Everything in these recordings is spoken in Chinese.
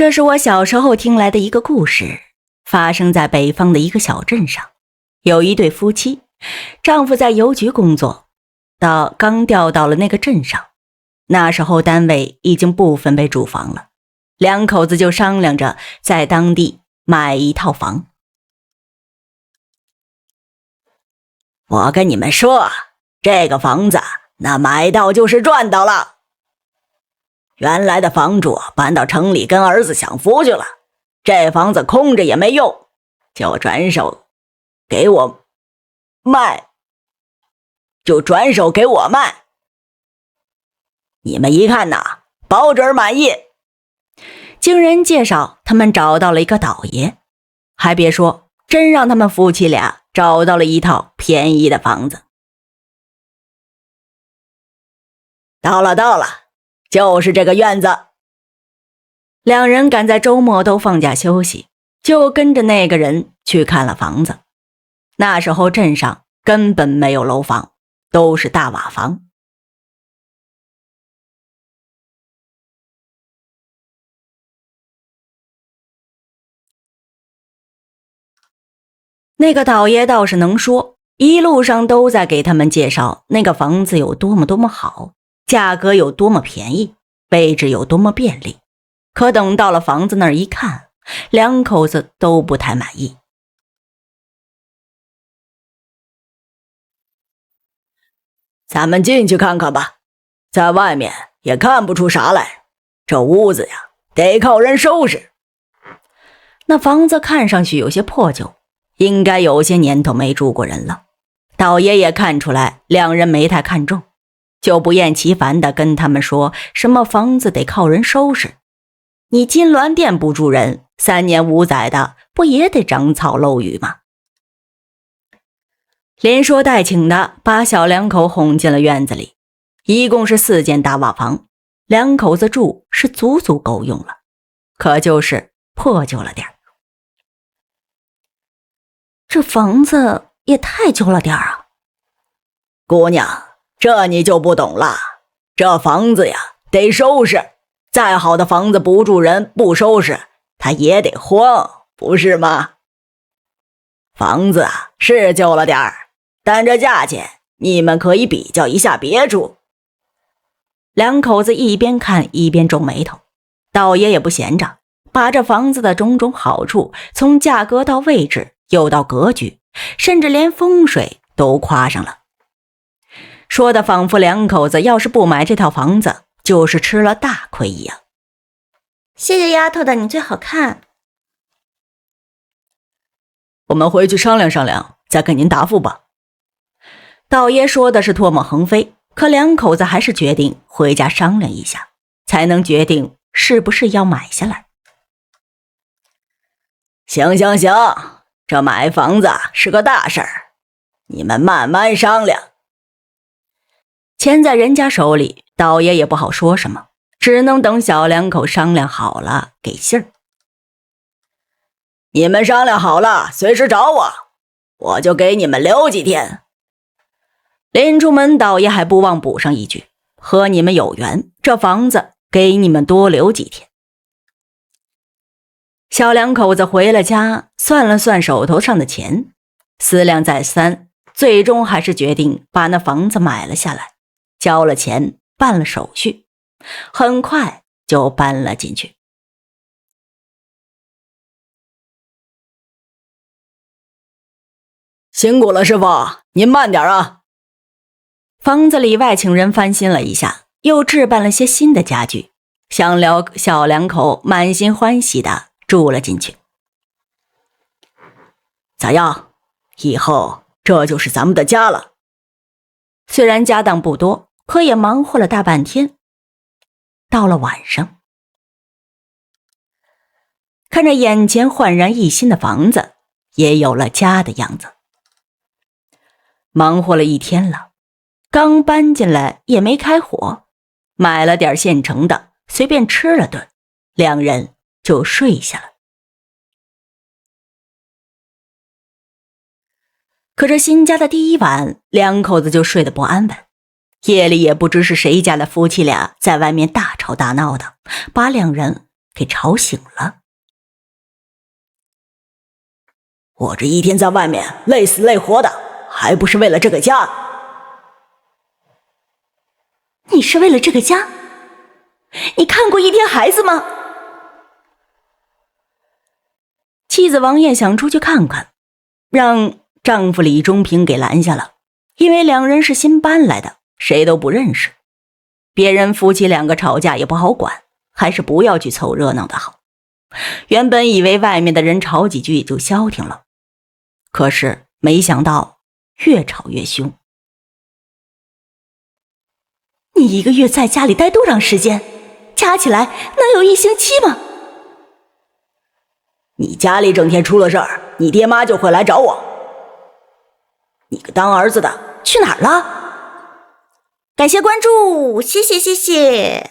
这是我小时候听来的一个故事，发生在北方的一个小镇上。有一对夫妻，丈夫在邮局工作，刚调到了那个镇上。那时候单位已经部分被住房了，两口子就商量着在当地买一套房。我跟你们说，这个房子那买到就是赚到了。原来的房主搬到城里跟儿子享福去了，这房子空着也没用，就转手给我卖。你们一看呐，保准满意。经人介绍，他们找到了一个倒爷，还别说，真让他们夫妻俩找到了一套便宜的房子。到了，就是这个院子。两人赶在周末都放假休息，就跟着那个人去看了房子。那时候镇上根本没有楼房，都是大瓦房。那个倒爷倒是能说，一路上都在给他们介绍那个房子有多么好，价格有多么便宜，位置有多么便利。可等到了房子那儿一看，两口子都不太满意。咱们进去看看吧，在外面也看不出啥来，这屋子呀得靠人收拾。那房子看上去有些破旧，应该有些年头没住过人了。倒爷也看出来两人没太看重，就不厌其烦地跟他们说什么房子得靠人收拾。你金銮殿不住人，3年5载的不也得长草漏雨吗？连说带请的把小两口哄进了院子里，一共是4间大瓦房，两口子住是足够用了，可就是破旧了点。这房子也太旧了点啊！姑娘，这你就不懂了，这房子呀得收拾，再好的房子不住人不收拾，它也得荒，不是吗？房子啊是旧了点儿，但这价钱你们可以比较一下别处。两口子一边看一边皱眉头，倒爷也不闲着，把这房子的种种好处，从价格到位置又到格局，甚至连风水都夸上了，说的仿佛两口子要是不买这套房子就是吃了大亏一样。谢谢丫头的，你最好看。我们回去商量商量，再跟您答复吧。倒爷说的是唾沫横飞，可两口子还是决定回家商量一下，才能决定是不是要买下来。行，这买房子是个大事儿，你们慢慢商量。钱在人家手里，倒爷也不好说什么，只能等小两口商量好了给信儿。你们商量好了随时找我，我就给你们留几天。临出门，倒爷还不忘补上一句，和你们有缘，这房子给你们多留几天。小两口子回了家，算了算手头上的钱，思量再三，最终还是决定把那房子买了下来，交了钱，办了手续，很快就搬了进去。辛苦了，师傅，您慢点啊。房子里外请人翻新了一下，又置办了些新的家具，小两口满心欢喜的住了进去。咋样？以后这就是咱们的家了。虽然家当不多，可也忙活了大半天。到了晚上，看着眼前焕然一新的房子，也有了家的样子。忙活了一天了，刚搬进来也没开火，买了点现成的，随便吃了顿，两人就睡下了。可这新家的第一晚，两口子就睡得不安稳。夜里也不知是谁家的夫妻俩在外面大吵大闹的，把两人给吵醒了。我这一天在外面累死累活的，还不是为了这个家？你是为了这个家？你看过一天孩子吗？妻子王艳想出去看看，让丈夫李中平给拦下了，因为两人是新搬来的，谁都不认识。别人夫妻两个吵架也不好管，还是不要去凑热闹的好。原本以为外面的人吵几句就消停了，可是没想到越吵越凶。你一个月在家里待多长时间？加起来能有1星期吗？你家里整天出了事儿，你爹妈就会来找我。你个当儿子的去哪儿了？感谢关注，谢谢谢谢。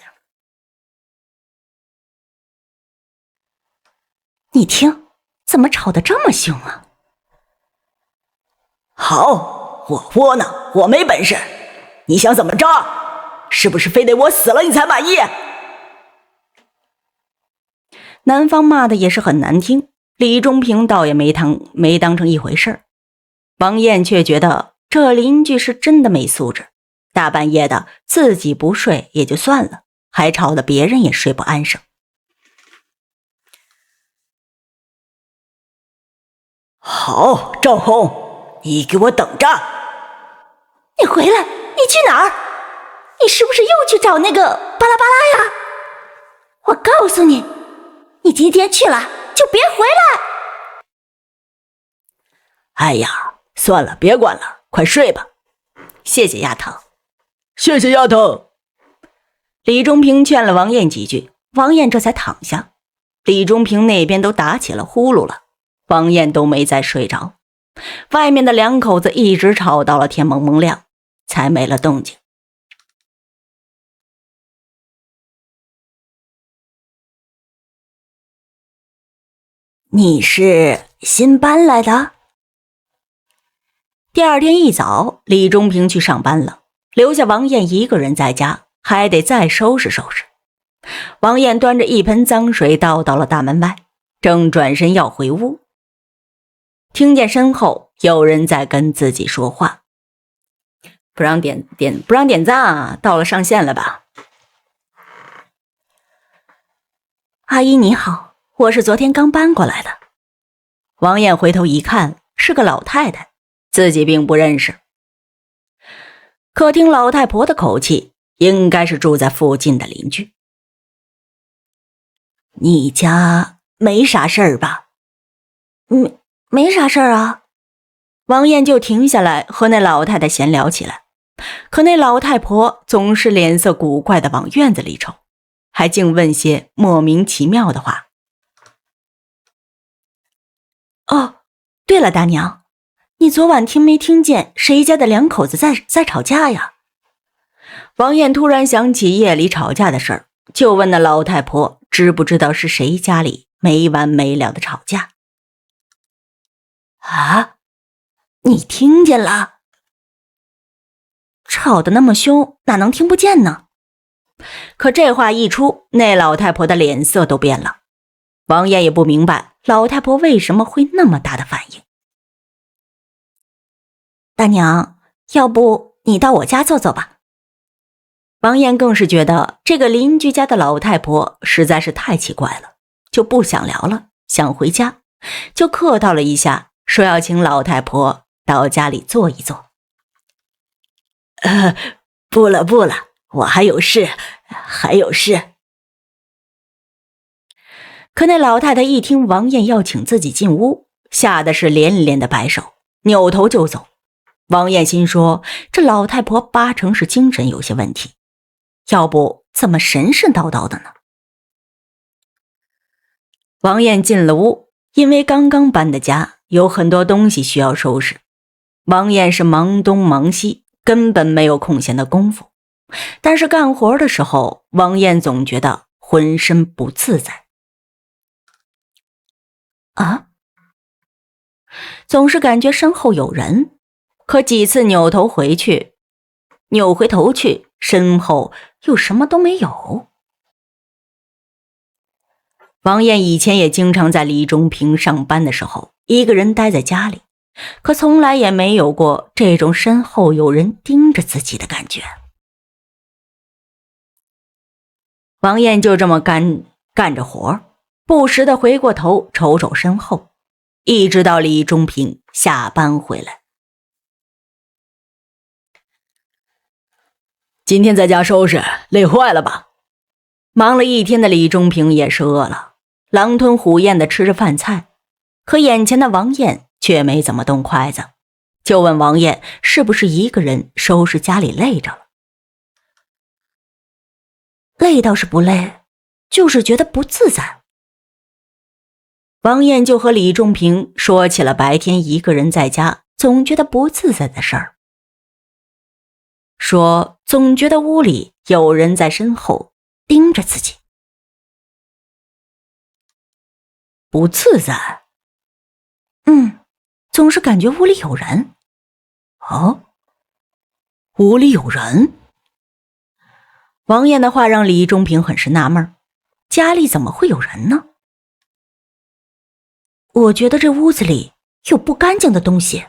你听，怎么吵得这么凶啊？好，我窝囊，我没本事，你想怎么着？是不是非得我死了你才满意？男方骂的也是很难听，李中平倒也没当成一回事儿。王艳却觉得这邻居是真的没素质，大半夜的自己不睡也就算了，还吵得别人也睡不安生。好，赵红，你给我等着！你回来，你去哪儿？你是不是又去找那个巴拉巴拉呀？我告诉你，你今天去了就别回来。哎呀，算了，别管了，快睡吧。谢谢丫头。谢谢丫头。李中平劝了王艳几句，王艳这才躺下。李中平那边都打起了呼噜了，王艳都没再睡着。外面的两口子一直吵到了天蒙蒙亮，才没了动静。你是新搬来的？第二天一早，李中平去上班了，留下王艳一个人在家，还得再收拾收拾。王艳端着一盆脏水倒到了大门外，正转身要回屋，听见身后有人在跟自己说话。不让点赞啊，到了上线了吧？阿姨你好，我是昨天刚搬过来的。王艳回头一看，是个老太太，自己并不认识。可听老太婆的口气，应该是住在附近的邻居。你家没啥事儿吧？没啥事儿啊。王艳就停下来和那老太太闲聊起来，可那老太婆总是脸色古怪的往院子里瞅，还净问些莫名其妙的话。哦，对了，大娘，你昨晚听没听见谁家的两口子在吵架呀？王艳突然想起夜里吵架的事儿，就问那老太婆知不知道是谁家里没完没了的吵架。啊，你听见了？吵得那么凶，哪能听不见呢？可这话一出，那老太婆的脸色都变了。王艳也不明白老太婆为什么会那么大的反应。大娘，要不你到我家坐坐吧。王艳更是觉得这个邻居家的老太婆实在是太奇怪了，就不想聊了，想回家，就客套了一下，说要请老太婆到家里坐一坐。不了，我还有事。可那老太太一听王艳要请自己进屋，吓得是连连的摆手，扭头就走。王艳心说，这老太婆八成是精神有些问题，要不怎么神神叨叨的呢？王艳进了屋，因为刚刚搬的家，有很多东西需要收拾。王艳是忙东忙西，根本没有空闲的功夫。但是干活的时候，王艳总觉得浑身不自在。总是感觉身后有人，可几次扭回头去，身后又什么都没有。王艳以前也经常在李中平上班的时候一个人待在家里，可从来也没有过这种身后有人盯着自己的感觉。王艳就这么干着活，不时地回过头瞅瞅身后，一直到李中平下班回来。今天在家收拾，累坏了吧？忙了一天的李中平也是饿了，狼吞虎咽地吃着饭菜，可眼前的王艳却没怎么动筷子，就问王艳是不是一个人收拾家里累着了。累倒是不累，就是觉得不自在。王艳就和李中平说起了白天一个人在家总觉得不自在的事儿，说总觉得屋里有人在身后盯着自己。不自在？总是感觉屋里有人。哦，屋里有人？王艳的话让李中平很是纳闷，家里怎么会有人呢？我觉得这屋子里有不干净的东西。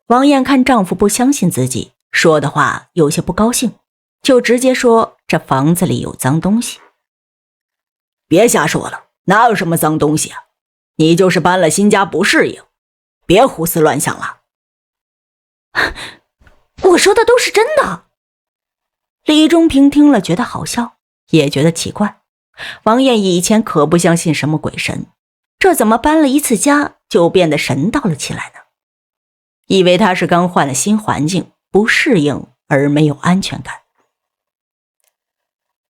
王艳看丈夫不相信自己说的话，有些不高兴，就直接说这房子里有脏东西。别瞎说了，哪有什么脏东西啊？你就是搬了新家不适应，别胡思乱想了。我说的都是真的。李中平听了觉得好笑，也觉得奇怪。王艳以前可不相信什么鬼神，这怎么搬了一次家就变得神道了起来呢？以为他是刚换了新环境，不适应而没有安全感。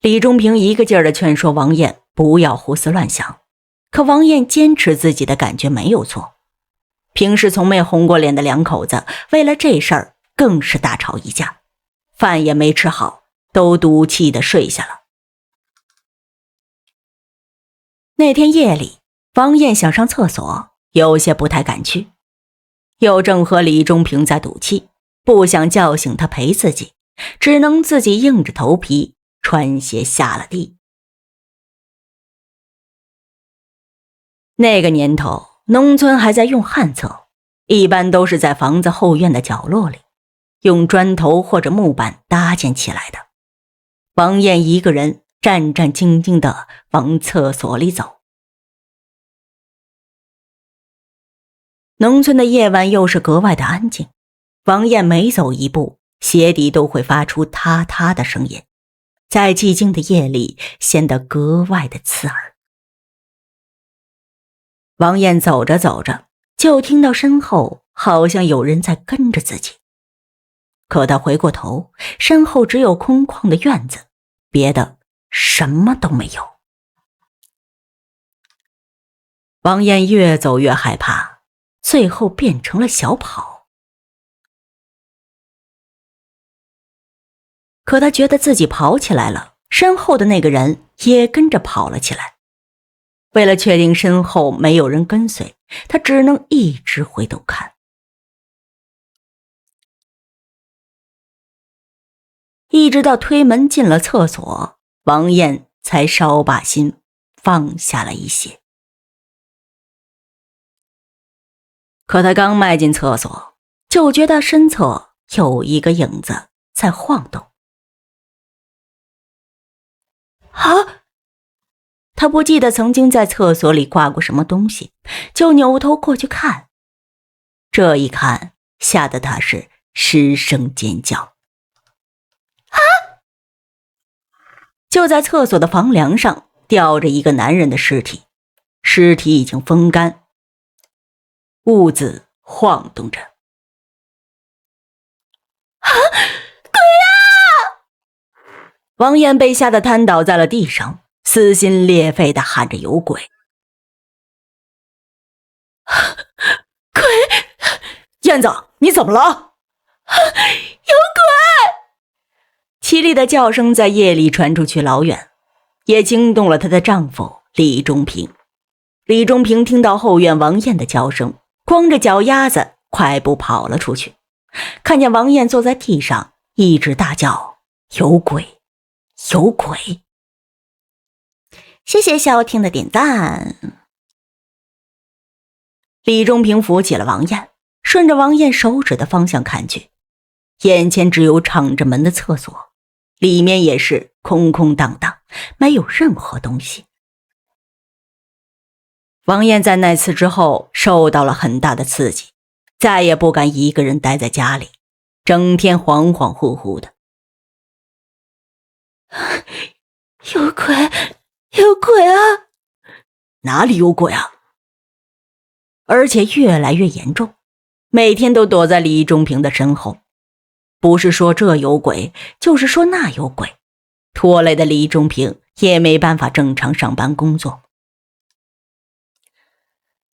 李中平一个劲儿地劝说王艳不要胡思乱想，可王艳坚持自己的感觉没有错。平时从没红过脸的两口子，为了这事儿更是大吵一架，饭也没吃好，都赌气地睡下了。那天夜里，王艳想上厕所，有些不太敢去，又正和李中平在赌气，不想叫醒他陪自己，只能自己硬着头皮穿鞋下了地。那个年头，农村还在用旱厕，一般都是在房子后院的角落里，用砖头或者木板搭建起来的。王艳一个人战战兢兢地往厕所里走。农村的夜晚又是格外的安静，王艳每走一步，鞋底都会发出嗒嗒的声音，在寂静的夜里显得格外的刺耳。王艳走着走着，就听到身后好像有人在跟着自己，可她回过头，身后只有空旷的院子，别的什么都没有。王艳越走越害怕，最后变成了小跑。可她觉得自己跑起来了，身后的那个人也跟着跑了起来。为了确定身后没有人跟随，她只能一直回头看。一直到推门进了厕所，王艳才稍把心放下了一些。可她刚迈进厕所，就觉得身侧有一个影子在晃动。她不记得曾经在厕所里挂过什么东西，就扭头过去看。这一看，吓得她是失声尖叫。就在厕所的房梁上吊着一个男人的尸体，尸体已经风干，屋子晃动着。鬼呀！王艳被吓得瘫倒在了地上，撕心裂肺地喊着有鬼。鬼！燕子，你怎么了？有鬼！凄厉的叫声在夜里传出去老远，也惊动了她的丈夫李中平。李中平听到后院王艳的叫声，光着脚丫子快步跑了出去，看见王艳坐在地上，一直大叫有鬼有鬼。谢谢小婷的点赞。李忠平扶起了王艳，顺着王艳手指的方向看去，眼前只有敞着门的厕所，里面也是空空荡荡，没有任何东西。王艳在那次之后受到了很大的刺激，再也不敢一个人待在家里，整天恍恍惚惚的。有鬼，有鬼啊！哪里有鬼啊？而且越来越严重，每天都躲在李忠平的身后，不是说这有鬼，就是说那有鬼，拖累的李忠平也没办法正常上班工作。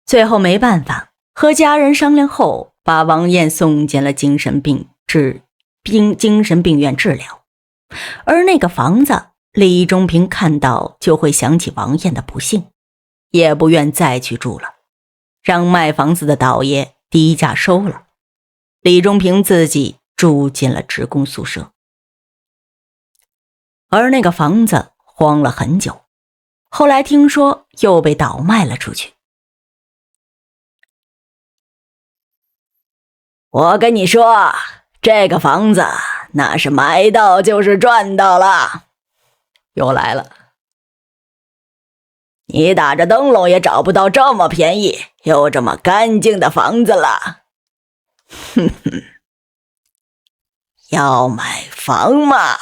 最后没办法，和家人商量后，把王艳送进了精神病院治疗。而那个房子，李忠平看到就会想起王艳的不幸，也不愿再去住了，让卖房子的倒爷低价收了。李忠平自己住进了职工宿舍。而那个房子荒了很久，后来听说又被倒卖了出去。我跟你说，这个房子那是买到就是赚到了。又来了，你打着灯笼也找不到这么便宜又这么干净的房子了。哼哼，要买房嘛，